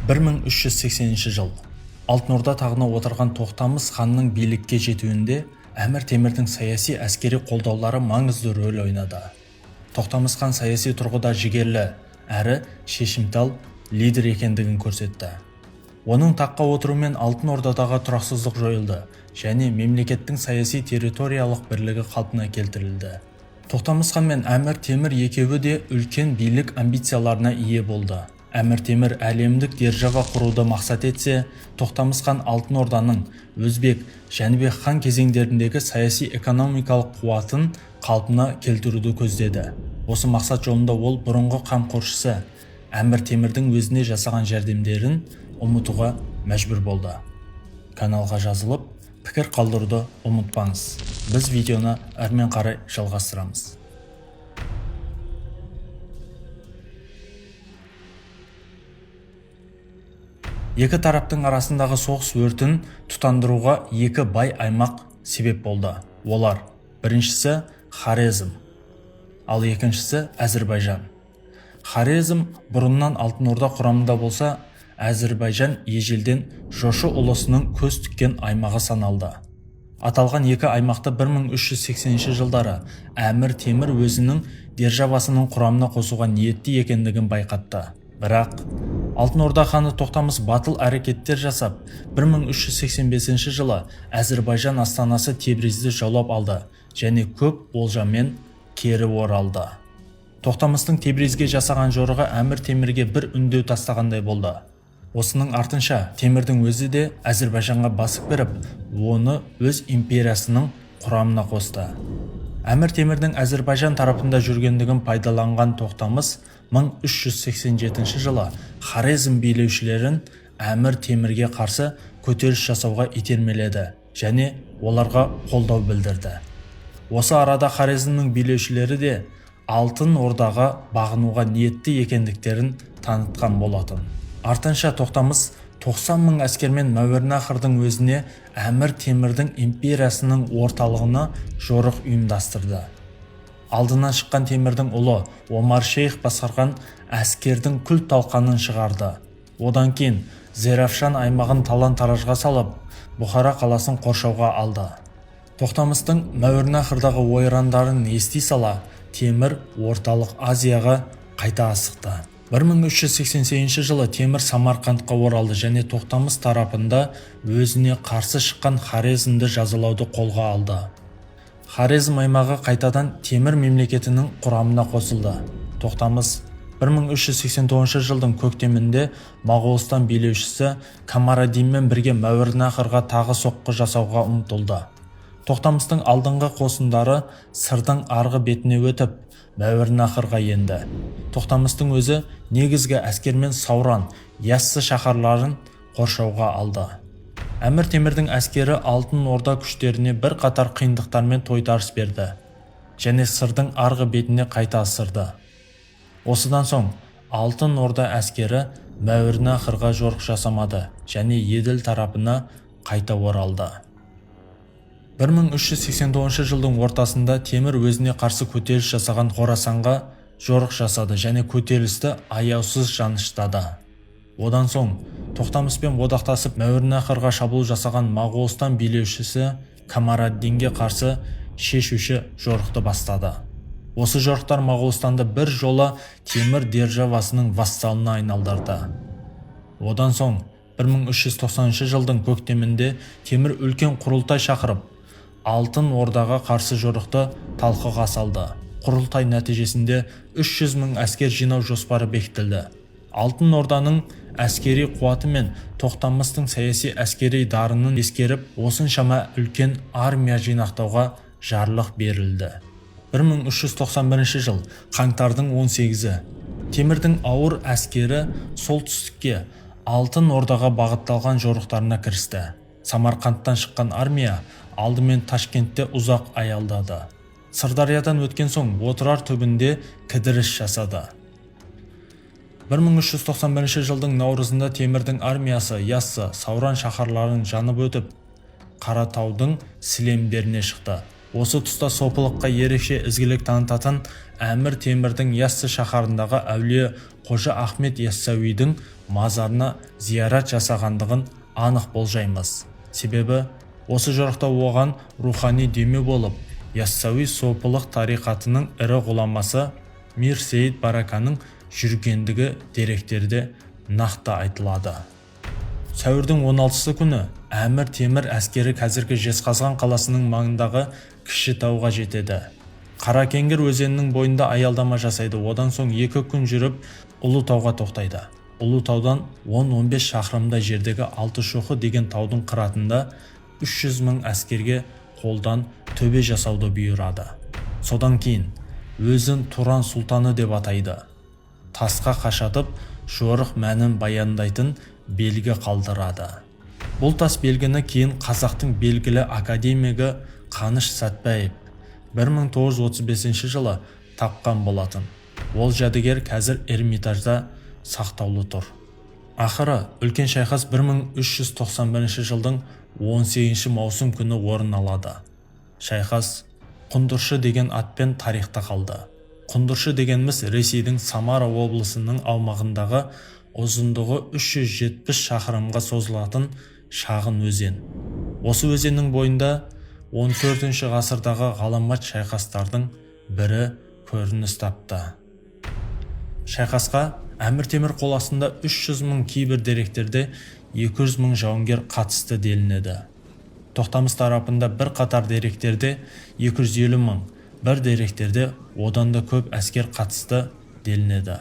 1380 жыл. Алтын Орда тағына отырған Тоқтамыс ханның билікке жетуінде Әмір Темірдің саяси әскери қолдаулары маңызды рөл ойнады. Тоқтамыс хан саяси тұрғыда жігерлі әрі шешімтал лидер екендігін көрсетті. Оның таққа отыруымен Алтын Ордадағы тұрақсыздық жойылды және мемлекеттің саяси территориялық бірлігі қалпына келтірілді. Тоқтамыс хан мен Әмір Темір екеуі де үлкен билік амбицияларына ие болды. Әмір Темір әлемдік держава құруды мақсат етсе, Тоқтамыс хан Алтын Орданың Өзбек, Жәнібек хан кезеңдеріндегі саяси экономикалық қуатын қалпына келтіруді көздеді. Осы мақсат жолында ол бұрынғы қамқоршысы Әмір Темірдің өзіне жасаған жәрдемдерін ұмытуға мәжбүр болды. Каналға жазылып, пікір қалдыруды ұмытпаңыз. Біз видеоны әрмен қарай жалғастырамыз. Екі тараптың арасындағы соғыс өртін тұтандыруға екі бай аймақ себеп болды. Олар біріншісі Хорезм, ал екіншісі Әзірбайжан. Хорезм бұрыннан Алтын Орда құрамында болса, Әзірбайжан ежелден Жошы ұлысының көз тіккен аймағы саналды. Аталған екі аймақты 1380 жылдары Әмір Темір өзінің державасының құрамына қосуға ниетті екендігін байқатты. Бірақ Алтын Орда ханы Тоқтамыс батыл әрекеттер жасап, 1385 жылы Әзірбайжан астанасы Тебризді жаулап алды және көп болжаммен кері оралды. Тоқтамыстың Тебризге жасаған жорығы Әмір Темірге бір үндеу тастағандай болды. Осының артынша Темірдің өзі де Әзірбайжанға басып беріп, оны өз империясының құрамына қосты. Әмір Темірдің Әзірбайжан тарапында жүргендігін пайдаланған Тоқтамыс 1387 жылы Хорезм билеушілерін Әмір Темірге қарсы көтеріліс жасауға итермеледі және оларға қолдау білдірді. Осы арада Хорезмнің билеушілері де Алтын Ордаға бағынуға ниетті екендіктерін танытқан болатын. Артынша Тоқтамыс 90 мың әскермен Мәуереннахрдың өзіне Әмір Темірдің империясының орталығына жорық ұйымдастырды. Алдынан шыққан Темірдің ұлы Омар Шейх басқарған әскердің күл талқанын шығарды. Одан кейін Зеравшан аймағын талан-таражға салып, Бұхара қаласын қоршауға алды. Тоқтамыстың Мәуереннахрдағы ойрандарын ести сала, Темір орталық Азияға қайта асықты. 1388 жылы Темір Самарқандқа оралды және Тоқтамыс тарапында өзіне қарсы шыққан Хорезмді жазалауды қолға алды. Хорезм аймағы қайтадан Темір мемлекетінің құрамына қосылды. Тоқтамыс 1389 жылдың көктемінде Моғолстан билеушісі Камараддинмен бірге Мәуереннахрға тағы соққы жасауға ұмтылды. Тоқтамыстың алдыңғы қосындары сырдың арғы бетіне өтіп, Мәуереннахрға енді. Тоқтамыстың өзі негізгі әскермен Сауран, Яссы шаһарларын қоршауға алды. Әмір Темірдің әскері Алтын Орда күштеріне бір қатар қиындықтармен тойтарыс берді және сырдың арғы бетіне қайта ысырды. Осыдан соң Алтын Орда әскері Мәуереннахрға жорық жасамады және Еділ тарапына қайта оралды. 1389 жылдың ортасында Темір өзіне қарсы көтеріліс жасаған Хорасанға жорық жасады және көтерілісті аяусыз жаныштады. Одан соң Тоқтамыспен одақтасып Мәуереннахрға шабуыл жасаған Моғолстан билеушісі Камараддинге қарсы шешуші жорықты бастады. Осы жорықтар Моғолстанды бір жола Темір державасының вассалына айналдырды. Одан соң 1390 жылдың көктемінде Темір үлкен құрылтай шақырып, Алтын Ордаға қарсы жорықты талқыға салды. Құрылтай нәтижесінде 300 мың әскер жинау жоспары бекітілді. Алтын Орданың әскери қуаты мен Тоқтамыстың саяси әскери дарынын ескеріп, осыншама үлкен армия жинақтауға жарлық берілді. 1391 жыл қаңтардың 18-і Темірдің ауыр әскері солтүстікке Алтын Ордаға бағытталған жорықтарына кірісті. Самарқандтан шыққан армия алдымен Ташкентте ұзақ аялдады. Сырдариядан өткен соң Отырар түбінде кідіріс жасады. 1391 жылдың наурызында Темірдің армиясы Яссы, Сауран шаһарларын жанып өтіп, Қаратаудың сілемдеріне шықты. Осы тұста сопылыққа ерекше ізгілік танытатын Әмір Темірдің Яссы шаһарындағы әулие Қожа Ахмет Яссауидің мазарына зиярат жасағандығын анық болжаймыз. Себебі осы жорықта оған рухани демеу болып, Яссауи сопылық тариқатының ірі ғұламасы Мир Сейд Бараканың жүргендігі деректерде нақты айтылады. Сәуірдің 16-сы күні Әмір Темір әскері қазіргі Жезқазған қаласының маңындағы Кішітауға жетеді. Қаракеңгір өзенінің бойында аялдама жасайды. Одан соң 2 күн жүріп Ұлытауға тоқтайды. Ұлытаудан 10-15 шақырымдай жердегі Алтышоқы деген таудың қыратында 300 мың әскерге қолдан төбе жасауды бұйырады. Содан кейін өзін Туран сұлтаны деп атайды. Тасқа қашатып, жорық мәнін баяндайтын белгі қалдырады. Бұл тас белгіні кейін қазақтың белгілі академигі Қаныш Сәтбаев 1935 жылы тапқан болатын. Ол жәдігер қазір Эрмитажда сақтаулы тұр. Ақыры үлкен шайқас 1391 жылдың 18 маусым күні орын алады. Шайқас Құндыршы деген атпен тарихта қалды. Құндыршы дегеніміз Ресейдің Самара облысының аумағындағы ұзындығы 370 шақырымға созылатын шағын өзен. Осы өзеннің бойында 14 ғасырдағы ғаламат шайқастардың бірі көрініс тапты. Шайқасқа Әмір Темір қол астында 300 мың, кейбір деректерде 200 мың жауынгер қатысты делінеді. Тоқтамыс тарапында бір қатар деректерде 250 мың, бір деректерде одан да көп әскер қатысты делінеді.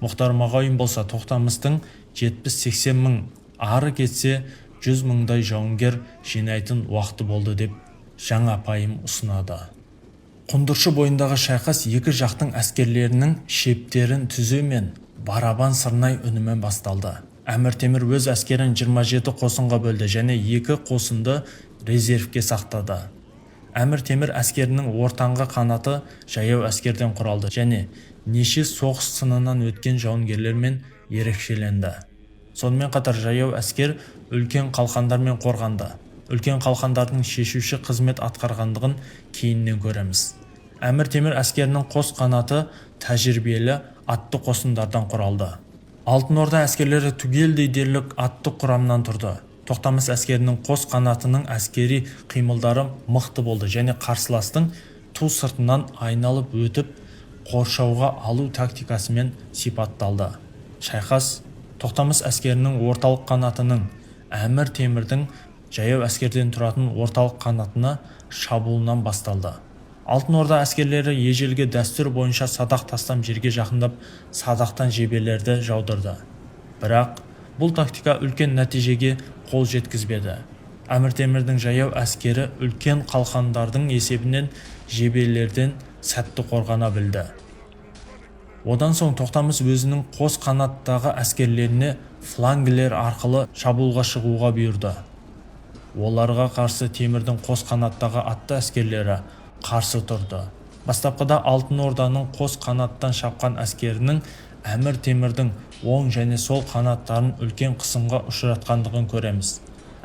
Мұхтар Мағауин болса Тоқтамыстың 70-80 мың, ары кетсе 100 мыңдай жауынгер жинайтын уақыты болды деп жаңа пайым ұсынады. Құндыршы бойындағы шайқас екі жақтың әскерлерінің шептерін түзу мен барабан сырнай үнімен басталды. Әмір Темір өз әскерін 27 қосынға бөлді және 2 қосынды резервке сақтады. Әмір Темір әскерінің ортаңғы қанаты жаяу әскерден құралды және неше соғыс сынынан өткен жауынгерлермен ерекшеленді. Сонымен қатар жаяу әскер үлкен қалқандармен қорғанды. Үлкен қалқандардың шешуші қызмет атқарғандығын кейіннен көреміз. Әмір Темір әскерінің қос қанаты тәжірибелі атты қосындардан құралды. Алтын Орда әскерлері түгелдей дерлік атты құрамнан тұрды. Тоқтамыс әскерінің қос қанатының әскери қимылдары мықты болды және қарсыластың ту сыртынан айналып өтіп қоршауға алу тактикасымен сипатталды. Шайқас Тоқтамыс әскерінің орталық қанатының Әмір Темірдің жаяу әскерден тұратын орталық қанатына шабуылынан басталды. Алтын Орда әскерлері ежелгі дәстүр бойынша садақ тастам жерге жақындап, садақтан жебелерді жаудырды. Бірақ бұл тактика үлкен нәтижеге қол жеткізбеді. Әмір Темірдің жаяу әскері үлкен қалқандардың есебінен жебелерден сәтті қорғана білді. Одан соң Тоқтамыс өзінің қос қанаттағы әскерлеріне флангілер арқылы шабуылға шығуға бұйырды. Оларға қарсы Темірдің қос қанаттағы атты әскерлері қарсы тұрды. Бастапқыда Алтын Орданың қос қанаттан шапқан әскерінің Әмір Темірдің оң және сол қанаттарын үлкен қысымға ұшыратқандығын көреміз.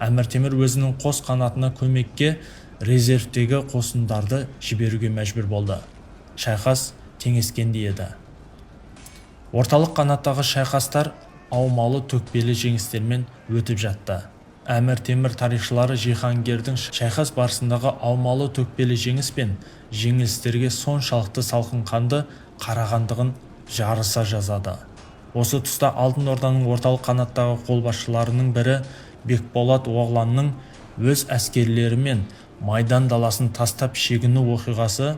Әмір Темір өзінің қос қанатына көмекке резервтегі қосындарды жіберуге мәжбүр болды. Шайқас теңескендей еді. Орталық қанаттағы шайқастар аумалы төкпелі жеңістермен өтіп жатты. Әмір Темір тарихшылары Жиһангердің шайқас барысындағы аумалы төкпелі жеңіс пен жеңілістерге соншалықты салқынқанды қарағандығын жарыса жазады. Осы тұста Алтын Орданың орталық қанаттағы қолбасшыларының бірі Бекболат Оғланның өз әскерлерімен майдан даласын тастап шегіну оқиғасы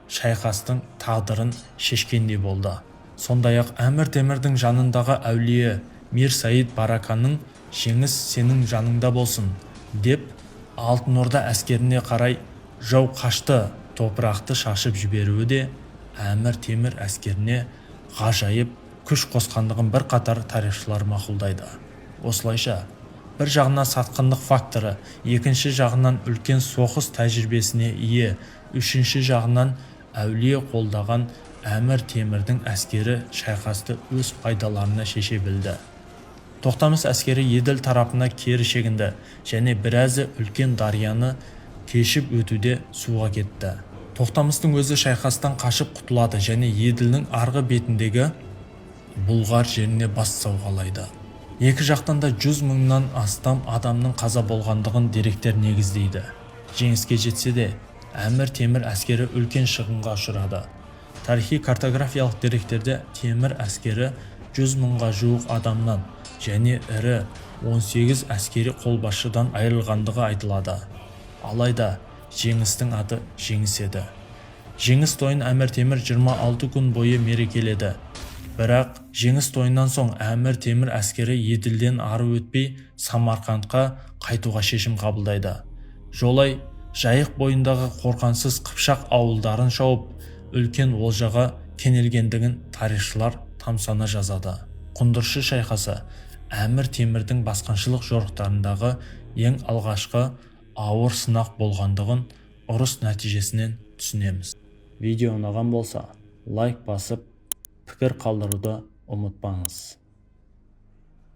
шайқастың тағдырын шешкендей болды. Сондай-ақ Әмір Темірдің жанындағы әулие Мир Сейд Бараканың «Жеңіс сенің жаныңда болсын» деп Алтын Орда әскеріне қарай жау қашты топырақты шашып жіберуі де Әмір Темір әскеріне ғажайып күш қосқандығын бір қатар тарихшылар мақұлдайды. Осылайша бір жағынан сатқындық факторы, екінші жағынан үлкен соғыс тәжірибесіне ие, үшінші жағынан әулие қолдаған Әмір Темірдің әскері шайқасты өз пайдаларына шеше білді. Тоқтамыс әскері Еділ тарапына кері шегінді және біразы үлкен дарияны кешіп өтуде суға кетті. Тоқтамыстың өзі шайқастан қашып құтылады және Еділдің арғы бетіндегі Бұлғар жеріне бас сауғалайды. Екі жақтан да 100 мыңнан астам адамның қаза болғандығын деректер негіздейді. Жеңіске жетсе де, Әмір Темір әскері үлкен шығынға ұшырады. Тарихи картографиялық деректерде Темір әскері 100 мыңға жуық адамнан және ірі 18 әскери қолбасшыдан айырылғандығы айтылады. Алайда, жеңістің аты жеңіс еді. Жеңіс тойын Әмір Темір 26 күн бойы мерекеледі. Бірақ жеңіс тойынан соң Әмір Темір әскері Еділден ары өтпей Самарқандқа қайтуға шешім қабылдайды. Жолай Жайық бойындағы қорқансыз Қыпшақ ауылдарын шауып, үлкен олжаға кенелгендігін тарихшылар тамсана жазады. Құндыршы шайқасы Әмір Темірдің басқыншылық жорықтарындағы ең алғашқы ауыр сынақ болғандығын ұрыс нәтижесінен түсінеміз. Видео ұнаған болса, лайк басып, пікір қалдыруды ұмытпаңыз.